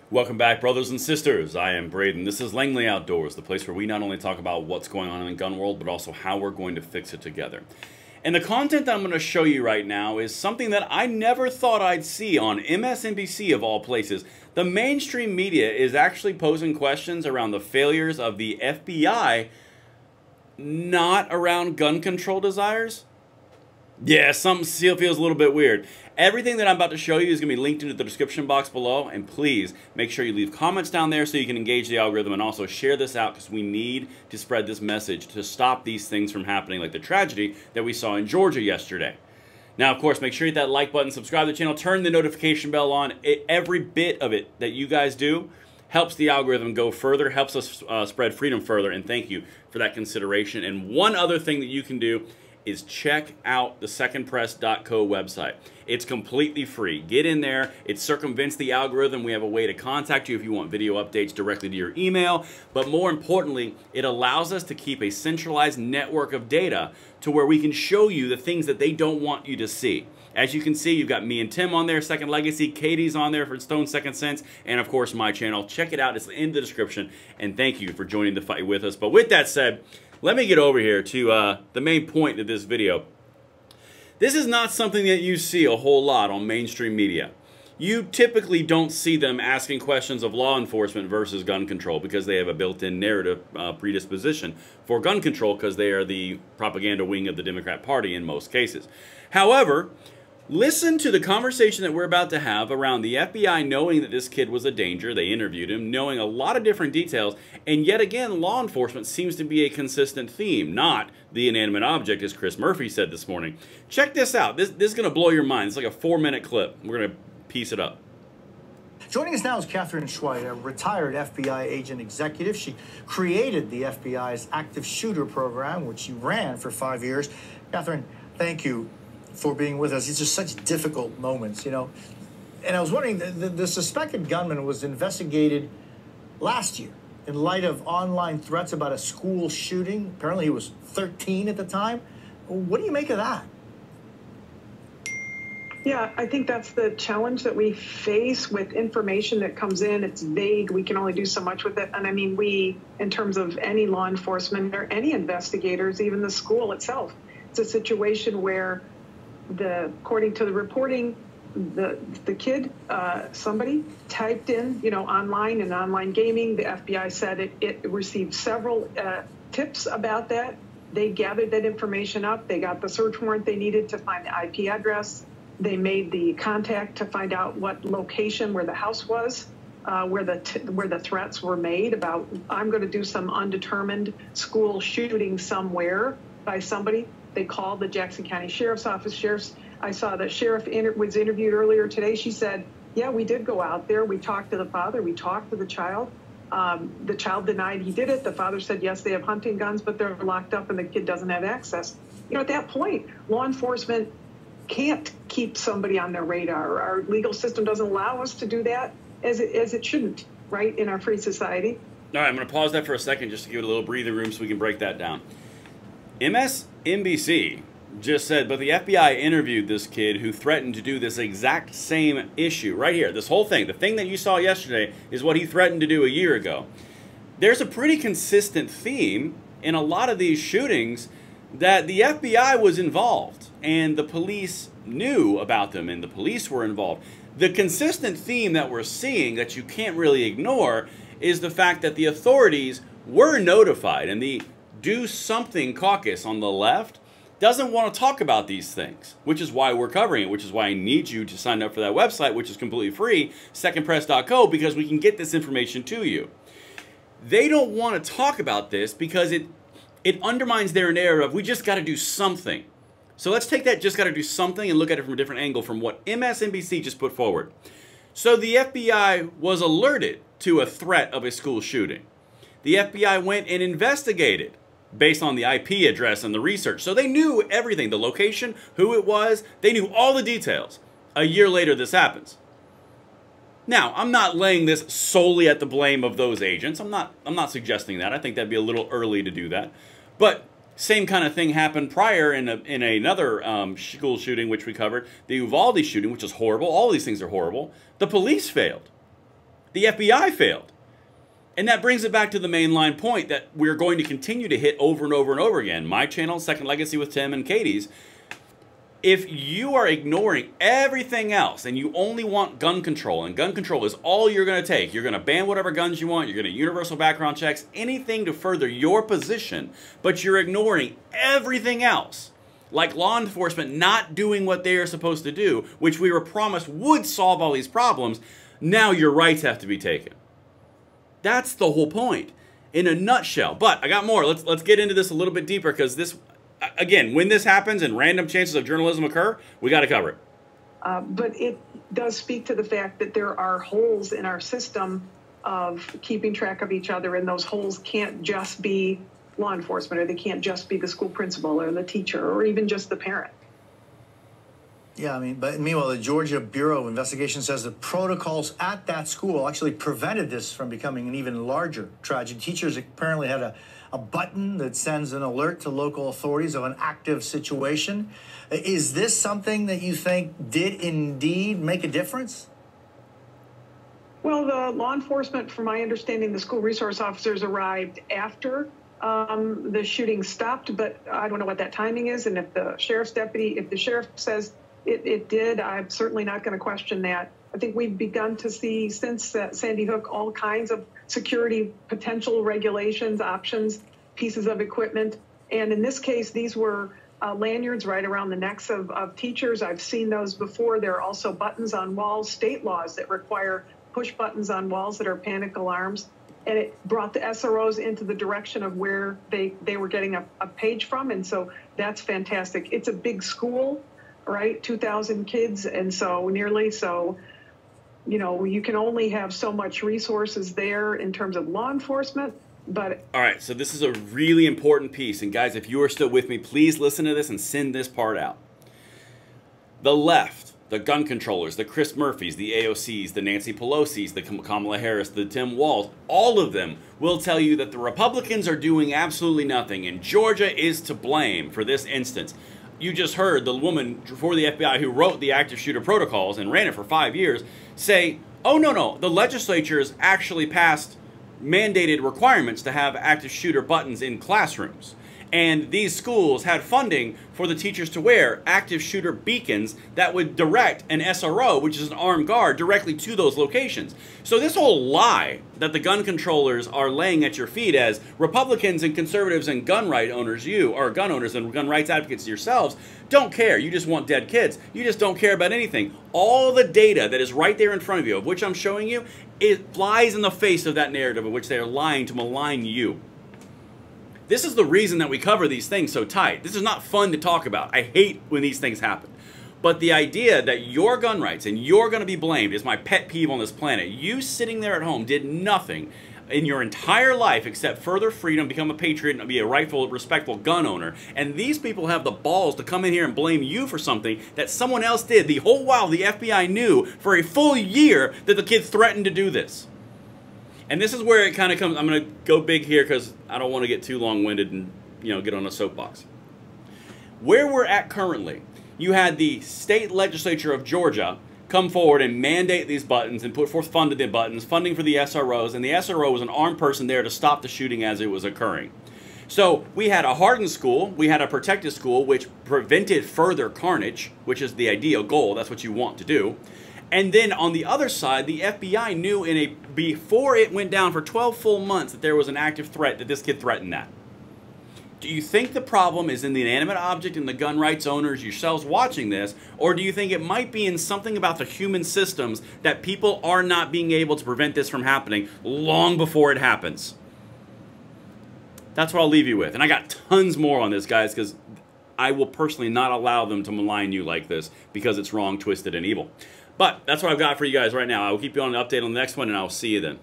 Welcome back, brothers and sisters. I am Braden. This is Langley Outdoors, the place where we not only talk about what's going on in the gun world, but also how we're going to fix it together. And the content that I'm going to show you right now is something that I never thought I'd see on MSNBC of all places. The mainstream media is actually posing questions around the failures of the FBI, not around gun control desires. Yeah, something still feels a little bit weird. Everything that I'm about to show you is going to be linked into the description box below, and please make sure you leave comments down there so you can engage the algorithm, and also share this out because we need to spread this message to stop these things from happening, like the tragedy that we saw in Georgia yesterday. Now, of course, make sure you hit that like button, subscribe to the channel, turn the notification bell on. Every bit of it that you guys do helps the algorithm go further, helps us spread freedom further, and thank you for that consideration. And one other thing that you can do is check out the secondpress.co website. It's completely free. Get in there. It circumvents the algorithm. We have a way to contact you if you want video updates directly to your email. But more importantly, it allows us to keep a centralized network of data to where we can show you the things that they don't want you to see. As you can see, you've got me and Tim on there, Second Legacy, Katie's on there for Stone Second Sense, and of course my channel. Check it out. It's in the description. And thank you for joining the fight with us. But with that said, let me get over here to the main point of this video. This is not something that you see a whole lot on mainstream media. You typically don't see them asking questions of law enforcement versus gun control because they have a built-in narrative predisposition for gun control because they are the propaganda wing of the Democrat Party in most cases. However, listen to the conversation that we're about to have around the FBI knowing that this kid was a danger. They interviewed him, knowing a lot of different details, and yet again, law enforcement seems to be a consistent theme, not the inanimate object, as Chris Murphy said this morning. Check this out. This is going to blow your mind. It's like a 4-minute clip. We're going to piece it up. Joining us now is Catherine Schweit, a retired FBI agent executive. She created the FBI's active shooter program, which she ran for 5 years. Catherine, thank you for being with us. These are such difficult moments, you know. And I was wondering, the suspected gunman was investigated last year in light of online threats about a school shooting. Apparently he was 13 at the time. What do you make of that? Yeah, I think that's the challenge that we face with information that comes in. It's vague. We can only do so much with it. And I mean, we, in terms of any law enforcement or any investigators, even the school itself, it's a situation where according to the reporting, the kid, somebody typed in, online and online gaming. The FBI said it received several tips about that. They gathered that information up. They got the search warrant they needed to find the IP address. They made the contact to find out what location where the house was, where the threats were made about, I'm going to do some undetermined school shooting somewhere by somebody. They called the Jackson County Sheriff's Office. I saw the sheriff was interviewed earlier today. She said, yeah, we did go out there. We talked to the father. We talked to the child. The child denied he did it. The father said, yes, they have hunting guns, but they're locked up and the kid doesn't have access. At that point, law enforcement can't keep somebody on their radar. Our legal system doesn't allow us to do that as it shouldn't, right, in our free society. All right, I'm going to pause that for a second just to give it a little breathing room so we can break that down. MSNBC just said, but the FBI interviewed this kid who threatened to do this exact same issue right here. This whole thing, the thing that you saw yesterday is what he threatened to do a year ago. There's a pretty consistent theme in a lot of these shootings that the FBI was involved and the police knew about them and the police were involved. The consistent theme that we're seeing that you can't really ignore is the fact that the authorities were notified, and the Do Something caucus on the left doesn't want to talk about these things, which is why we're covering it, which is why I need you to sign up for that website, which is completely free, secondpress.co, because we can get this information to you. They don't want to talk about this because it undermines their narrative of we just got to do something. So let's take that just got to do something and look at it from a different angle from what MSNBC just put forward. So the FBI was alerted to a threat of a school shooting. The FBI went and investigated based on the IP address and the research. So they knew everything, the location, who it was. They knew all the details. A year later, this happens. Now, I'm not laying this solely at the blame of those agents. I'm not suggesting that. I think that'd be a little early to do that. But same kind of thing happened prior in another school shooting, which we covered, the Uvalde shooting, which is horrible. All these things are horrible. The police failed. The FBI failed. And that brings it back to the mainline point that we're going to continue to hit over and over and over again. My channel, Second Legacy with Tim and Katie's. If you are ignoring everything else and you only want gun control, and gun control is all you're going to take, you're going to ban whatever guns you want, you're going to universal background checks, anything to further your position, but you're ignoring everything else, like law enforcement not doing what they are supposed to do, which we were promised would solve all these problems, now your rights have to be taken. That's the whole point, in a nutshell. But I got more. Let's get into this a little bit deeper, because this, again, when this happens and random chances of journalism occur, we got to cover it. But it does speak to the fact that there are holes in our system of keeping track of each other, and those holes can't just be law enforcement, or they can't just be the school principal or the teacher or even just the parent. Yeah, I mean, but meanwhile, the Georgia Bureau of Investigation says the protocols at that school actually prevented this from becoming an even larger tragedy. Teachers apparently had a button that sends an alert to local authorities of an active situation. Is this something that you think did indeed make a difference? Well, the law enforcement, from my understanding, the school resource officers arrived after the shooting stopped, but I don't know what that timing is. And if the sheriff's deputy, if the sheriff says it did, I'm certainly not going to question that. I think we've begun to see since Sandy Hook all kinds of security potential regulations, options, pieces of equipment. And in this case, these were lanyards right around the necks of teachers. I've seen those before. There are also buttons on walls, state laws that require push buttons on walls that are panic alarms. And it brought the SROs into the direction of where they were getting a page from. And so that's fantastic. It's a big school, right? 2,000 kids. And so nearly, so, you know, you can only have so much resources there in terms of law enforcement. But all right, so this is a really important piece. And guys, if you are still with me, please listen to this and send this part out. The left, the gun controllers, the Chris Murphys, the AOCs, the Nancy Pelosi's, the Kamala Harris, the Tim Walz, all of them will tell you that the Republicans are doing absolutely nothing, and Georgia is to blame for this instance. You just heard the woman for the FBI who wrote the active shooter protocols and ran it for 5 years say, oh, no, the legislature has actually passed mandated requirements to have active shooter buttons in classrooms. And these schools had funding for the teachers to wear active shooter beacons that would direct an SRO, which is an armed guard, directly to those locations. So this whole lie that the gun controllers are laying at your feet as Republicans and conservatives and gun right owners, gun owners and gun rights advocates yourselves, don't care. You just want dead kids. You just don't care about anything. All the data that is right there in front of you, of which I'm showing you, it flies in the face of that narrative of which they are lying to malign you. This is the reason that we cover these things so tight. This is not fun to talk about. I hate when these things happen. But the idea that your gun rights and you're going to be blamed is my pet peeve on this planet. You sitting there at home did nothing in your entire life except further freedom, become a patriot, and be a rightful, respectful gun owner. And these people have the balls to come in here and blame you for something that someone else did the whole while the FBI knew for a full year that the kid threatened to do this. And this is where it kind of comes. I'm going to go big here because I don't want to get too long-winded and, you know, get on a soapbox. Where we're at currently, you had the state legislature of Georgia come forward and mandate these buttons and put forth funding the buttons, funding for the SROs, and the SRO was an armed person there to stop the shooting as it was occurring. So we had a hardened school, we had a protected school, which prevented further carnage, which is the ideal goal. That's what you want to do. And then on the other side, the FBI knew before it went down for 12 full months that there was an active threat, that this kid threatened that. Do you think the problem is in the inanimate object and the gun rights owners yourselves watching this, or do you think it might be in something about the human systems that people are not being able to prevent this from happening long before it happens? That's what I'll leave you with. And I got tons more on this, guys, because I will personally not allow them to malign you like this because it's wrong, twisted, and evil. But that's what I've got for you guys right now. I will keep you on an update on the next one, and I'll see you then.